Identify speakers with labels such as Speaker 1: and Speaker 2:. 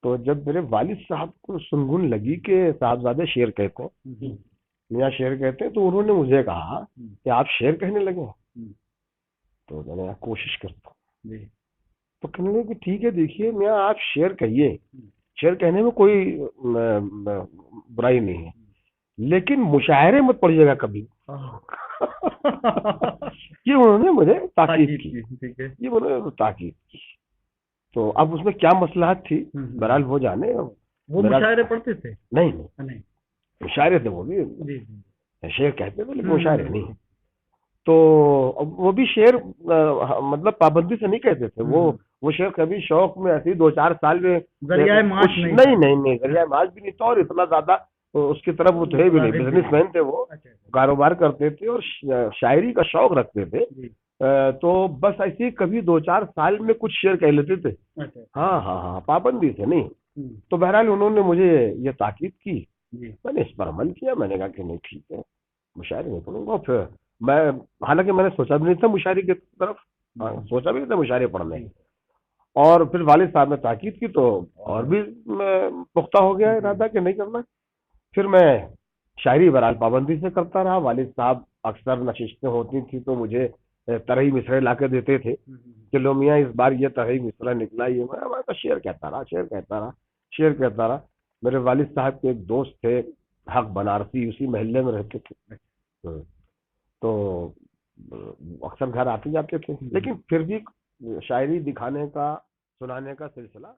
Speaker 1: तो जब मेरे वालिद साहब को सुनगुन लगी कि साहबजादे शेर कहते हैं,
Speaker 2: हम्म,
Speaker 1: मियाँ शेर कहते हैं, तो उन्होंने मुझे कहा
Speaker 2: हम्म,
Speaker 1: कि आप शेर कहने लगे हैं।
Speaker 2: हम्म,
Speaker 1: तो मैंने कहा, कोशिश करता हूँ।
Speaker 2: जी।
Speaker 1: तो कहने लगे कि ठीक है, देखिए मियाँ आप शेर कहिए,
Speaker 2: हम्म,
Speaker 1: शेर कहने में कोई बुराई नहीं है, लेकिन मुशायरे मत पढ़िएगा कभी।
Speaker 2: हाँ।
Speaker 1: ये उन्होंने मुझे ताकीद
Speaker 2: ताकीद
Speaker 1: की।
Speaker 2: की, ठीक है।
Speaker 1: ये उन्होंने ताकीद की। तो अब उसमें क्या मसलहत थी, बहरहाल वो जाने।
Speaker 2: वो
Speaker 1: मेरा
Speaker 2: मुशायरे पढ़ते थे?
Speaker 1: नहीं नहीं,
Speaker 2: नहीं।
Speaker 1: मुशायरे थे वो भी,
Speaker 2: जी जी।
Speaker 1: शेर कहते थे लेकिन
Speaker 2: हम्म,
Speaker 1: मुशायरे नहीं। तो अब वो भी शेर मतलब पाबंदी से नहीं कहते थे वो।
Speaker 2: हम्म।
Speaker 1: वो शेर कभी शौक में ऐसे ही 2-4 साल में
Speaker 2: जरिया
Speaker 1: कुछ
Speaker 2: माश नहीं
Speaker 1: नहीं
Speaker 2: था?
Speaker 1: नहीं नहीं, जरिया माज भी नहीं था, और इतना ज्यादा उसकी तरफ वो थे भी नहीं,
Speaker 2: रागिब भी नहीं?
Speaker 1: बिजनेसमैन थे वो,
Speaker 2: अच्छा अच्छा।
Speaker 1: कारोबार करते थे और शायरी का शौक रखते थे।
Speaker 2: जी।
Speaker 1: तो बस ऐसे ही कभी 2-4 साल में कुछ शेर कह लेते थे।
Speaker 2: अच्छा।
Speaker 1: हाँ हाँ हाँ, पाबंदी से नहीं।
Speaker 2: हम्म,
Speaker 1: तो बहरहाल उन्होंने मुझे ये ताकीद की।
Speaker 2: जी।
Speaker 1: मैंने इस पर अमल किया, मैंने कहा कि नहीं ठीक है, मुशायरे नहीं पढ़ूंगा। फिर मैं, हालांकि मैंने सोचा भी नहीं था मुशायरे की तरफ, हाँ, सोचा भी नहीं था मुशायरे पढ़ने।
Speaker 2: जी
Speaker 1: और फिर वालिद साहब ने ताकीद की तो और भी पुख्ता हो गया
Speaker 2: जी।
Speaker 1: इरादा कि नहीं करना। फिर मैं शायरी बहरहाल पाबंदी से करता रहा। वालिद साहब अक्सर नशिस्तें होती थी तो मुझे तरही मिसरे ला के देते थे कि लो मियाँ इस बार ये तरही मिसरा निकला, ये मैं तो शेर कहता रहा, शेर कहता रहा, शेर कहता रहा। मेरे वालिद साहब के एक दोस्त थे, हक बनारसी, उसी मोहल्ले में रहते थे। हम्म, तो अक्सर घर आते जाते थे, लेकिन फिर भी शायरी दिखाने का, सुनाने का सिलसिला